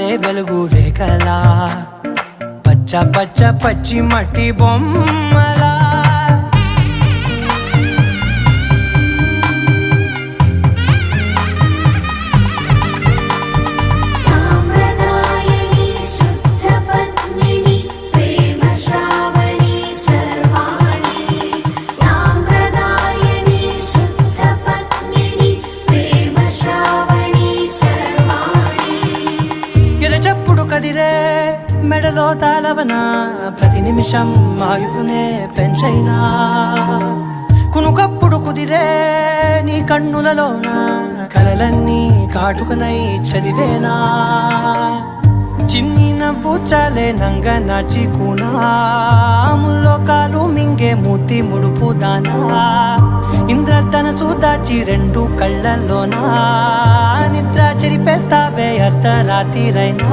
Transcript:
జారే వెలుగు రేఖలా పచ్చ పచ్చ పచ్చి మట్టి బొమ్మలా కదిరే మెడలో తాళవన ప్రతి నిమిషం ఆయుధునే పెంచైనా కునుకప్పుడు కుదిరే నీ కన్నులలోన కలలన్నీ కాటుకనై చదివేనా చిన్ని నవ్వు చాలే నంగ నాచి కూనాముల్లో కాలు మింగే మూతి ముడుపు దానా ఇంద్రధనసు దాచి రెండు కళ్ళల్లోనా నిద్ర చెరిపేస్తావే అర్ధరాత్రిరైనా